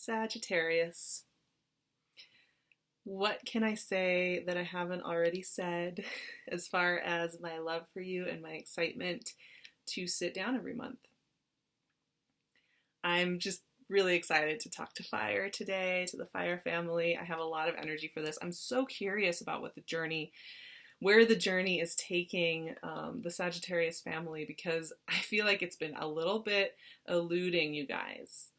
Sagittarius. What can I say that I haven't already said as far as my love for you and my excitement to sit down every month? I'm just really excited to talk to Fire today, to the Fire family. I have a lot of energy for this. I'm so curious about where the journey is taking the Sagittarius family, because I feel like it's been a little bit eluding you guys.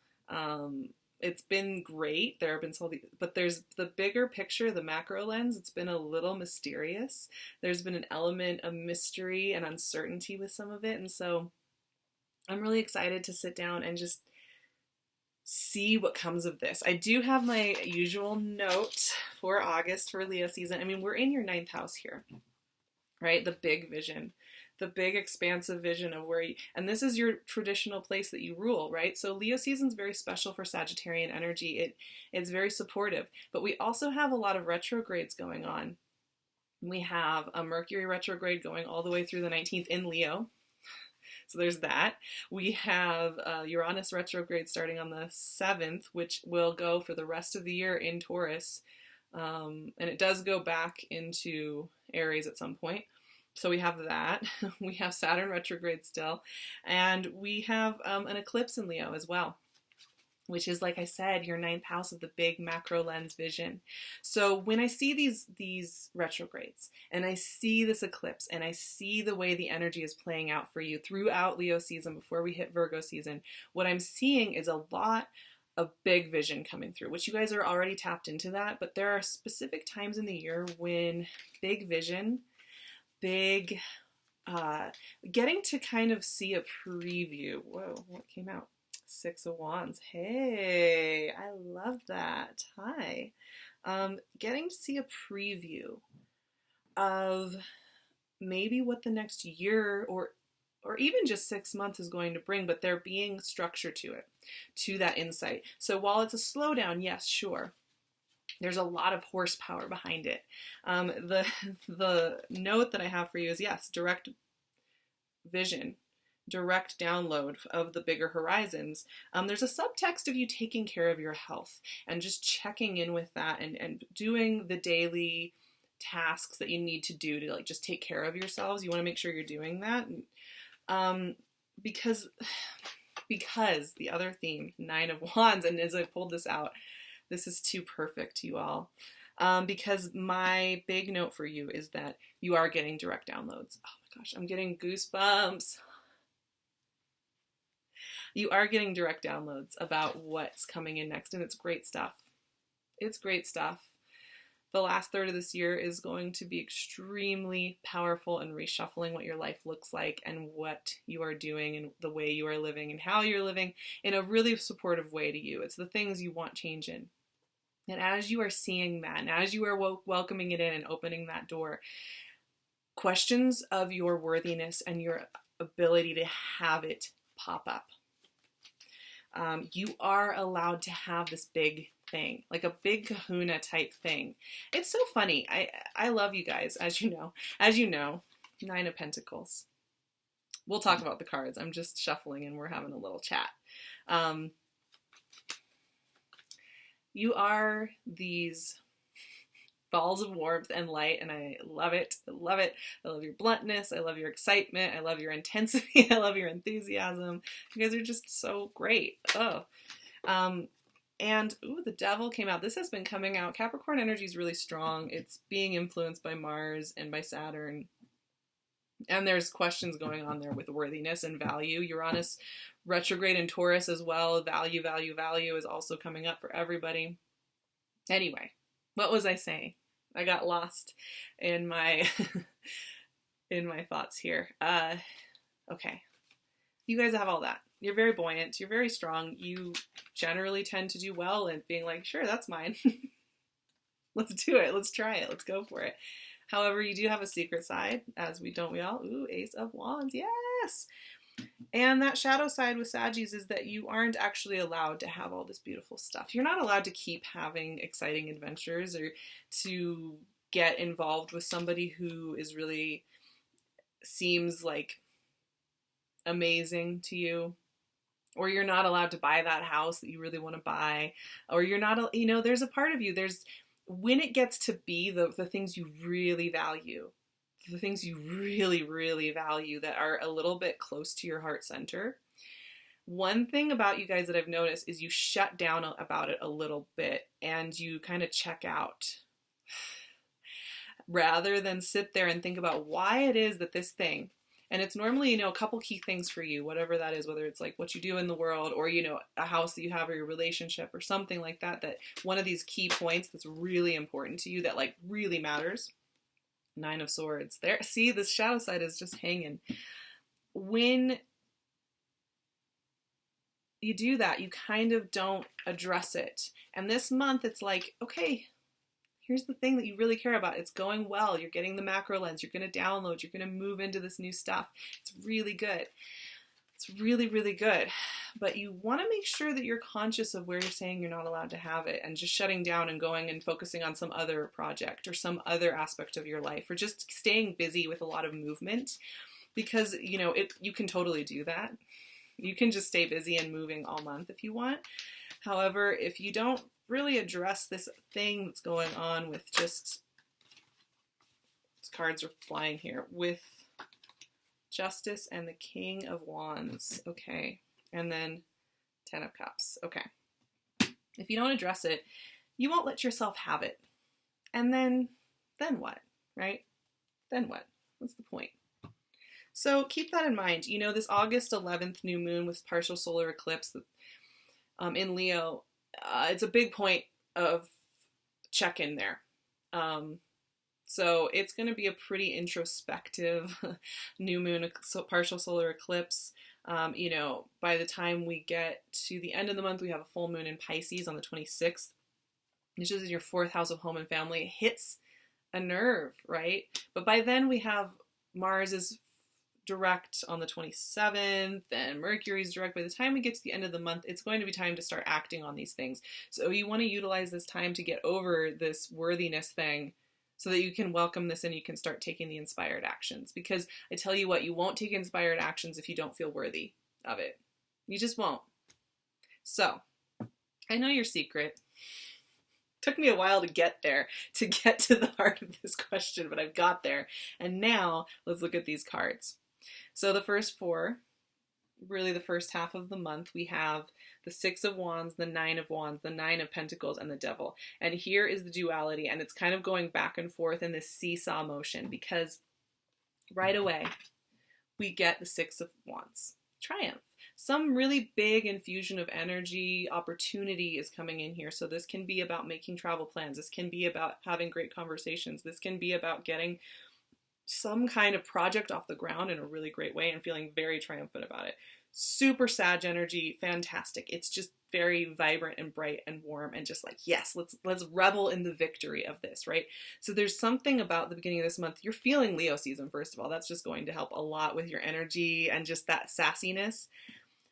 It's been great. There have been but there's the bigger picture, the macro lens. It's been a little mysterious. There's been an element of mystery and uncertainty with some of it. And so I'm really excited to sit down and just see what comes of this. I do have my usual note for August for Leo season. I mean, we're in your 9th house here, right? The big vision, the big expansive vision of and this is your traditional place that you rule, right? So Leo season is very special for Sagittarian energy. It's very supportive, but we also have a lot of retrogrades going on. We have a Mercury retrograde going all the way through the 19th in Leo. So there's that. We have Uranus retrograde starting on the 7th, which will go for the rest of the year in Taurus. And it does go back into Aries at some point. So we have that. We have Saturn retrograde still. And we have an eclipse in Leo as well, which is, like I said, your 9th house of the big macro lens vision. So when I see these retrogrades and I see this eclipse and I see the way the energy is playing out for you throughout Leo season before we hit Virgo season, what I'm seeing is a lot of big vision coming through, which you guys are already tapped into that, but there are specific times in the year when big vision, getting to kind of see a preview. Whoa, what came out? 6 of Wands. Hey, I love that. Hi. Getting to see a preview of maybe what the next year or even just 6 months is going to bring, but there being structure to it, to that insight. So while it's a slowdown, yes, sure, there's a lot of horsepower behind it. The note that I have for you is, yes, direct vision, direct download of the bigger horizons. There's a subtext of you taking care of your health and just checking in with that and doing the daily tasks that you need to do to just take care of yourselves. You want to make sure you're doing that. Because the other theme, 9 of Wands, and as I pulled this out, this is too perfect, you all. Because my big note for you is that you are getting direct downloads. Oh my gosh, I'm getting goosebumps. You are getting direct downloads about what's coming in next, and it's great stuff. It's great stuff. The last third of this year is going to be extremely powerful in reshuffling what your life looks like and what you are doing and the way you are living and how you're living in a really supportive way to you. It's the things you want change in. And as you are seeing that, and as you are welcoming it in and opening that door, questions of your worthiness and your ability to have it pop up. You are allowed to have this big thing, like a big kahuna type thing. It's so funny. I love you guys, as you know. 9 of Pentacles. We'll talk about the cards. I'm just shuffling and we're having a little chat. You are these balls of warmth and light, and I love it. I love it. I love your bluntness. I love your excitement. I love your intensity. I love your enthusiasm. You guys are just so great. And the Devil came out. This has been coming out. Capricorn energy is really strong. It's being influenced by Mars and by Saturn. And there's questions going on there with worthiness and value. Uranus retrograde in Taurus as well. Value is also coming up for everybody. Anyway, what was I saying? I got lost in my in my thoughts here. Okay. You guys have all that. You're very buoyant. You're very strong. You generally tend to do well in being like, sure, that's mine. Let's do it. Let's try it. Let's go for it. However, you do have a secret side, as we all. Ooh, Ace of Wands. Yes. And that shadow side with Saggies is that you aren't actually allowed to have all this beautiful stuff. You're not allowed to keep having exciting adventures or to get involved with somebody who is really seems like amazing to you or you're not allowed to buy that house that you really want to buy, or you're not, there's a part of you, when it gets to be the things you really value, the things you really, really value that are a little bit close to your heart center. One thing about you guys that I've noticed is you shut down about it a little bit and you kind of check out rather than sit there and think about why it is that this thing, and it's normally, a couple key things for you, whatever that is, whether it's like what you do in the world or, a house that you have or your relationship or something like that, that one of these key points that's really important to you that like really matters. 9 of Swords. There, see, the shadow side is just hanging. When you do that, you kind of don't address it. And this month, it's like, okay, here's the thing that you really care about. It's going well. You're getting the macro lens. You're going to download. You're going to move into this new stuff. It's really good. It's really, really good. But you want to make sure that you're conscious of where you're saying you're not allowed to have it and just shutting down and going and focusing on some other project or some other aspect of your life, or just staying busy with a lot of movement, because, you can totally do that. You can just stay busy and moving all month if you want. However, if you don't really address this thing that's going on with just, these cards are flying here, with Justice and the King of Wands. Okay. And then 10 of Cups. Okay. If you don't address it, you won't let yourself have it. And then what, right? Then what? What's the point? So keep that in mind. This August 11th new moon with partial solar eclipse in Leo, it's a big point of check-in there. So it's going to be a pretty introspective new moon, partial solar eclipse. By the time we get to the end of the month, we have a full moon in Pisces on the 26th, which is in your 4th house of home and family. It hits a nerve, right? But by then we have Mars is direct on the 27th and Mercury's direct. By the time we get to the end of the month, it's going to be time to start acting on these things. So you want to utilize this time to get over this worthiness thing so that you can welcome this and you can start taking the inspired actions. Because I tell you what, you won't take inspired actions if you don't feel worthy of it. You just won't. So I know your secret. Took me a while to get there, to get to the heart of this question, but I've got there. And now let's look at these cards. So the first 4, really the first half of the month, we have the 6 of Wands, the 9 of Wands, the 9 of Pentacles, and the Devil. And here is the duality, and it's kind of going back and forth in this seesaw motion, because right away we get the 6 of Wands. Triumph. Some really big infusion of energy, opportunity is coming in here. So this can be about making travel plans. This can be about having great conversations. This can be about getting some kind of project off the ground in a really great way and feeling very triumphant about it. Super Sag energy, fantastic. It's just very vibrant and bright and warm and just like, yes, let's revel in the victory of this, right? So there's something about the beginning of this month. You're feeling Leo season, first of all. That's just going to help a lot with your energy and just that sassiness.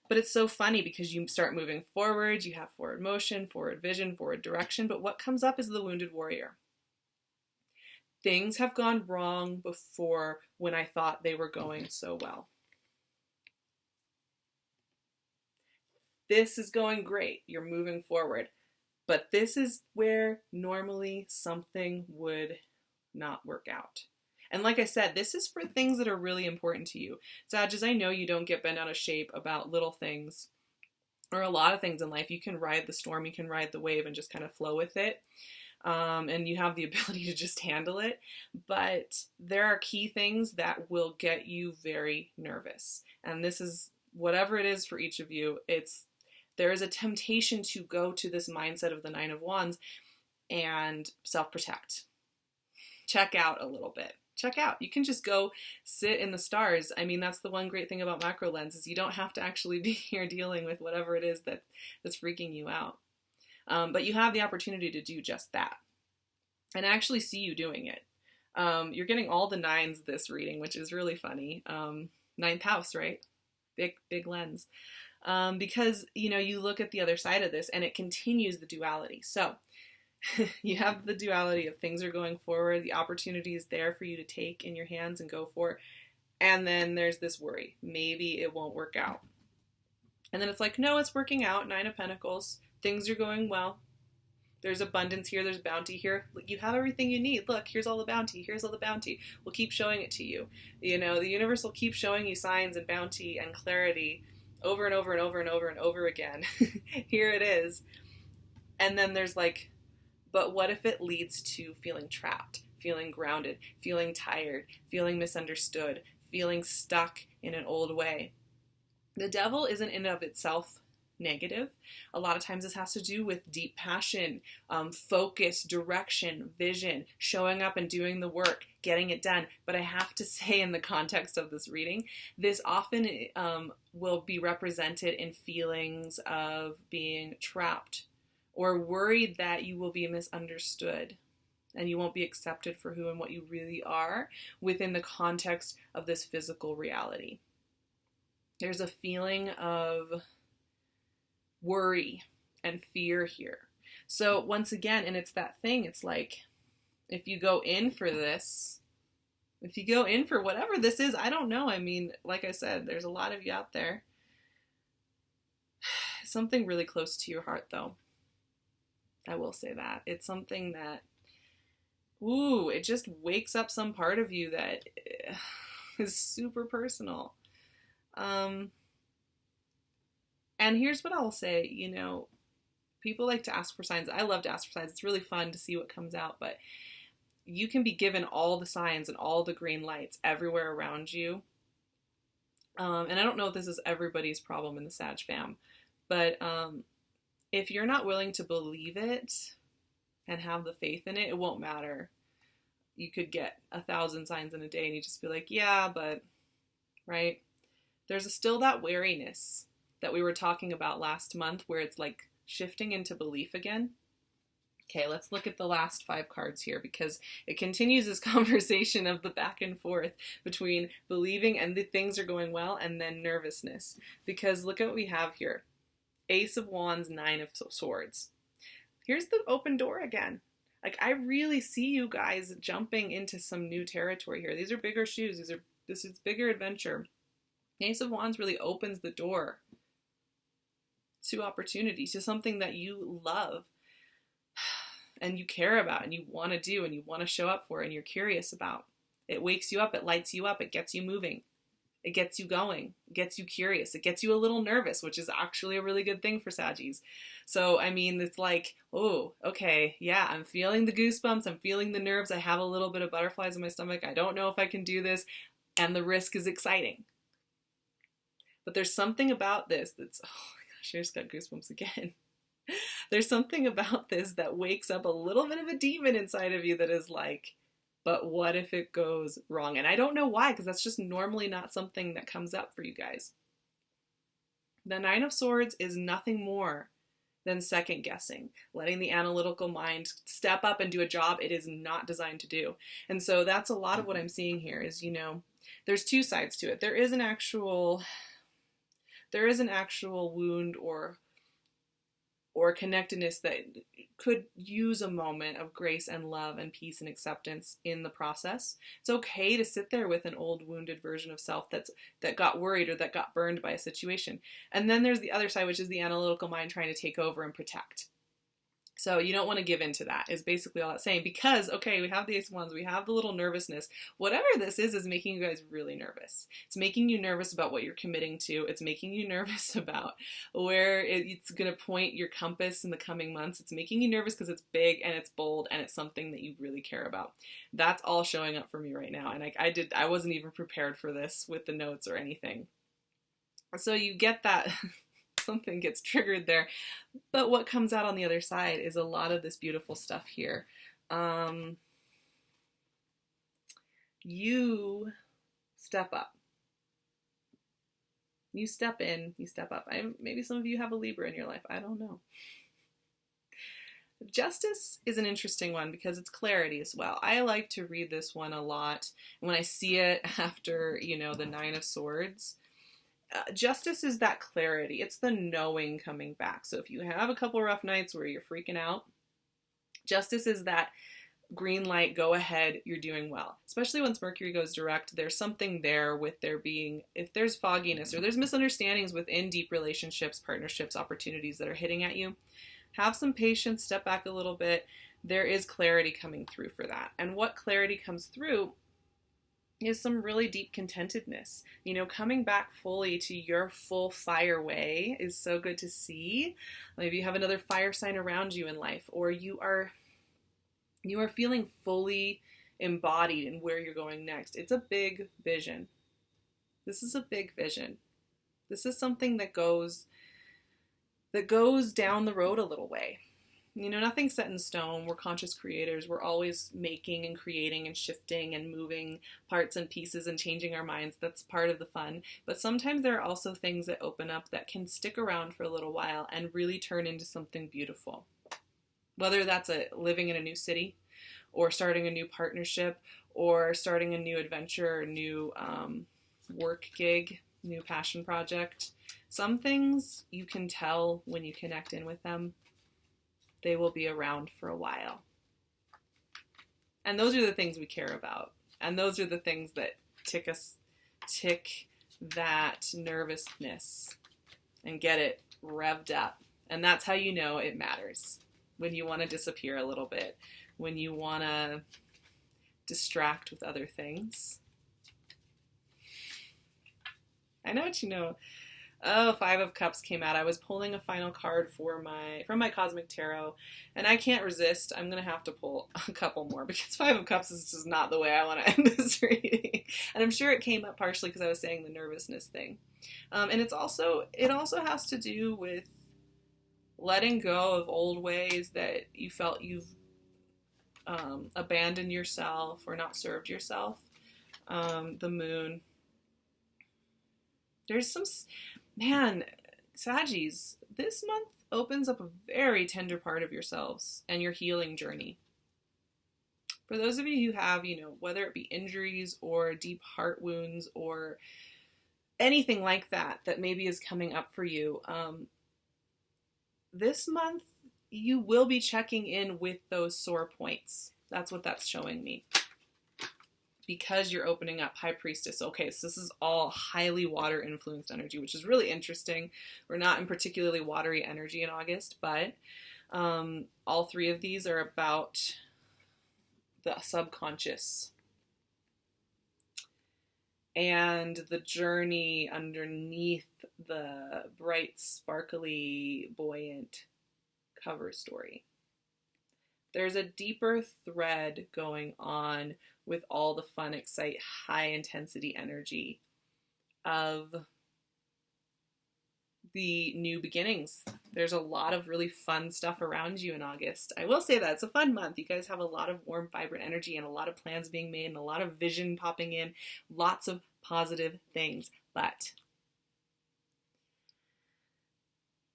But it's so funny because you start moving forward, you have forward motion, forward vision, forward direction, but what comes up is the wounded warrior. Things have gone wrong before when I thought they were going so well. This is going great. You're moving forward. But this is where normally something would not work out. And like I said, this is for things that are really important to you. Sagittarius, I know you don't get bent out of shape about little things or a lot of things in life. You can ride the storm, you can ride the wave and just kind of flow with it. And you have the ability to just handle it. But there are key things that will get you very nervous. And this is whatever it is for each of you. There is a temptation to go to this mindset of the 9 of Wands and self-protect. Check out a little bit. Check out. You can just go sit in the stars. I mean, that's the one great thing about macro lens is you don't have to actually be here dealing with whatever it is that's freaking you out. But you have the opportunity to do just that. And I actually see you doing it. You're getting all the 9s this reading, which is really funny. 9th house, right? Big lens. Because, you look at the other side of this and it continues the duality. So you have the duality of things are going forward. The opportunity is there for you to take in your hands and go for. And then there's this worry. Maybe it won't work out. And then it's like, no, it's working out. 9 of Pentacles. Things are going well. There's abundance here. There's bounty here. You have everything you need. Look, here's all the bounty. Here's all the bounty. We'll keep showing it to you. You know, the universe will keep showing you signs and bounty and clarity over and over and over and over and over again. Here it is. And then there's like, but what if it leads to feeling trapped, feeling grounded, feeling tired, feeling misunderstood, feeling stuck in an old way? The devil isn't in and of itself negative. A lot of times this has to do with deep passion, focus, direction, vision, showing up and doing the work, getting it done. But I have to say, in the context of this reading, this often will be represented in feelings of being trapped or worried that you will be misunderstood and you won't be accepted for who and what you really are within the context of this physical reality. There's a feeling of worry and fear here. So once again, and it's that thing, it's like, if you go in for this, if you go in for whatever this is, I don't know. I mean, like I said, there's a lot of you out there. Something really close to your heart, though. I will say that. It's something that, it just wakes up some part of you that is super personal. And here's what I'll say, you know, people like to ask for signs. I love to ask for signs. It's really fun to see what comes out, but you can be given all the signs and all the green lights everywhere around you. And I don't know if this is everybody's problem in the Sag fam, but if you're not willing to believe it and have the faith in it, it won't matter. You could get 1,000 signs in a day and you just be like, yeah, but, right? There's still that wariness that we were talking about last month where it's like shifting into belief again. Okay, let's look at the last 5 cards here because it continues this conversation of the back and forth between believing and the things are going well and then nervousness. Because look at what we have here. Ace of Wands, 9 of Swords. Here's the open door again. Like, I really see you guys jumping into some new territory here. These are bigger shoes. This is bigger adventure. Ace of Wands really opens the door to opportunity, to something that you love and you care about and you want to do and you want to show up for and you're curious about. It wakes you up. It lights you up. It gets you moving. It gets you going. It gets you curious. It gets you a little nervous, which is actually a really good thing for Saggies. So, I mean, it's like, oh, okay, yeah, I'm feeling the goosebumps. I'm feeling the nerves. I have a little bit of butterflies in my stomach. I don't know if I can do this. And the risk is exciting. But there's something about this that's, oh my gosh, I just got goosebumps again. There's something about this that wakes up a little bit of a demon inside of you that is like, but what if it goes wrong? And I don't know why, because that's just normally not something that comes up for you guys. The 9 of Swords is nothing more than second guessing, letting the analytical mind step up and do a job it is not designed to do. And so that's a lot of what I'm seeing here is, you know, there's 2 sides to it. There is an actual wound or connectedness that could use a moment of grace and love and peace and acceptance in the process. It's okay to sit there with an old wounded version of self that got worried or that got burned by a situation. And then there's the other side, which is the analytical mind trying to take over and protect. So you don't want to give in to that, is basically all that's saying. Because, okay, we have the Ace of Wands, we have the little nervousness. Whatever this is making you guys really nervous. It's making you nervous about what you're committing to. It's making you nervous about where it's going to point your compass in the coming months. It's making you nervous because it's big and it's bold and it's something that you really care about. That's all showing up for me right now. And I wasn't even prepared for this with the notes or anything. So you get that... something gets triggered there. But what comes out on the other side is a lot of this beautiful stuff here. You step up. You step in, you step up. Maybe some of you have a Libra in your life. I don't know. Justice is an interesting one because it's clarity as well. I like to read this one a lot. When I see it after, you know, the 9 of Swords, justice is that clarity. It's the knowing coming back. So if you have a couple rough nights where you're freaking out, justice is that green light, go ahead, you're doing well. Especially once Mercury goes direct, there's something there with there being, if there's fogginess or there's misunderstandings within deep relationships, partnerships, opportunities that are hitting at you, have some patience, step back a little bit. There is clarity coming through for that. And what clarity comes through is some really deep contentedness. Coming back fully to your full fire way is so good to see. Maybe you have another fire sign around you in life, or you are feeling fully embodied in where you're going next. It's a big vision. This is a big vision. This is something that goes down the road a little way. Nothing's set in stone. We're conscious creators. We're always making and creating and shifting and moving parts and pieces and changing our minds. That's part of the fun. But sometimes there are also things that open up that can stick around for a little while and really turn into something beautiful. Whether that's living in a new city, or starting a new partnership, or starting a new adventure, a new work gig, new passion project. Some things you can tell when you connect in with them. They will be around for a while. And those are the things we care about. And those are the things that tick that nervousness and get it revved up. And that's how you know it matters. When you want to disappear a little bit, when you want to distract with other things. I know what you know. Oh, Five of Cups came out. I was pulling a final card from my Cosmic Tarot, and I can't resist. I'm going to have to pull a couple more because Five of Cups is just not the way I want to end this reading. And I'm sure it came up partially because I was saying the nervousness thing. And it also has to do with letting go of old ways that you felt you've abandoned yourself or not served yourself. The moon. There's some... Man, Saggies, this month opens up a very tender part of yourselves and your healing journey. For those of you who have, whether it be injuries or deep heart wounds or anything like that maybe is coming up for you, this month you will be checking in with those sore points. That's what that's showing me. Because you're opening up High Priestess. Okay, so this is all highly water influenced energy, which is really interesting. We're not in particularly watery energy in August, but all three of these are about the subconscious and the journey underneath the bright, sparkly, buoyant cover story. There's a deeper thread going on with all the fun, high intensity energy of the new beginnings. There's a lot of really fun stuff around you in August. I will say that it's a fun month. You guys have a lot of warm, vibrant energy and a lot of plans being made and a lot of vision popping in, lots of positive things. But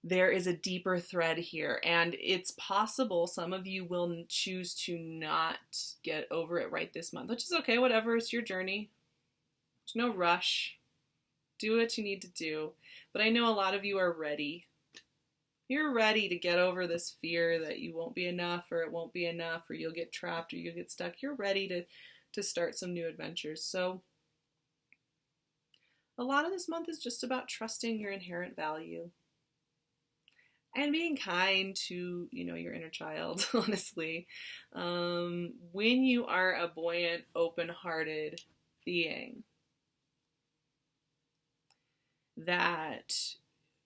there is a deeper thread here, and it's possible some of you will choose to not get over it right this month, which is okay, whatever, it's your journey. There's no rush. Do what you need to do. But I know a lot of you are ready. You're ready to get over this fear that you won't be enough, or it won't be enough, or you'll get trapped, or you'll get stuck. You're ready to start some new adventures. So a lot of this month is just about trusting your inherent value. And being kind to, your inner child, honestly. When you are a buoyant, open-hearted being that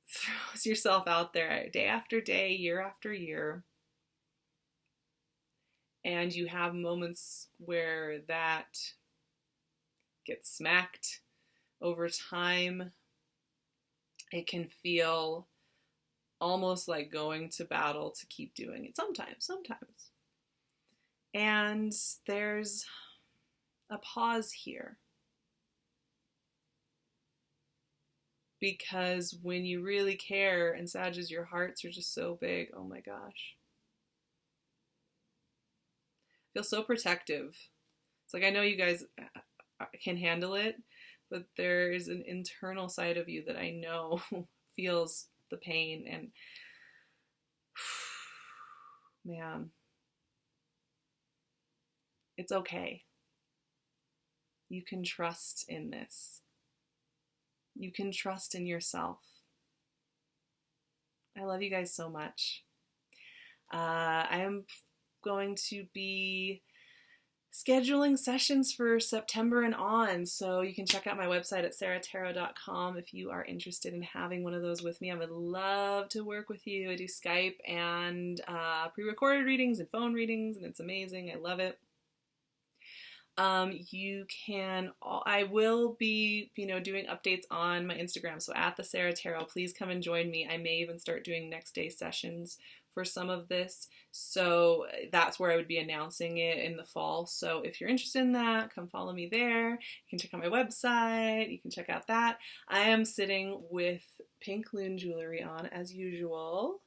throws yourself out there day after day, year after year, and you have moments where that gets smacked over time, it can feel almost like going to battle to keep doing it. Sometimes. And there's a pause here. Because when you really care, and Sagittarius, your hearts are just so big, oh my gosh. I feel so protective. It's like, I know you guys can handle it, but there is an internal side of you that I know feels the pain, and man, It's okay. You can trust in this. You can trust in yourself. I love you guys so much. I am going to be scheduling sessions for September and on, so you can check out my website at SARAHTAROT.com if you are interested in having one of those with me. I would love to work with you. I do Skype and pre-recorded readings and phone readings, and it's amazing. I love it. I will be, doing updates on my Instagram. So at the Sarah Tarot, please come and join me. I may even start doing next day sessions for some of this. So that's where I would be announcing it in the fall. So if you're interested in that, come follow me there. You can check out my website. You can check out that. I am sitting with PinkLune jewelry on as usual.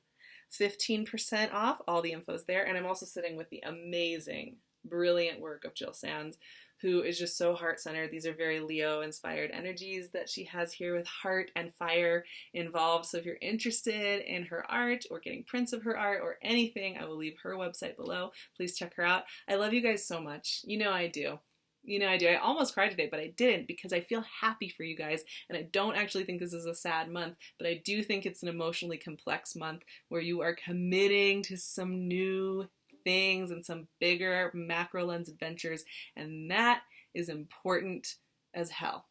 15% off. All the info's there. And I'm also sitting with the amazing, brilliant work of Jill Sands, who is just so heart-centered. These are very Leo-inspired energies that she has here with heart and fire involved. So if you're interested in her art or getting prints of her art or anything, I will leave her website below. Please check her out. I love you guys so much. You know I do. You know I do. I almost cried today, but I didn't because I feel happy for you guys, and I don't actually think this is a sad month, but I do think it's an emotionally complex month where you are committing to some new things and some bigger macro lens adventures, and that is important as hell.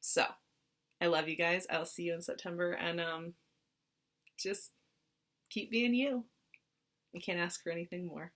So I love you guys. I'll see you in September, and just keep being you. I can't ask for anything more.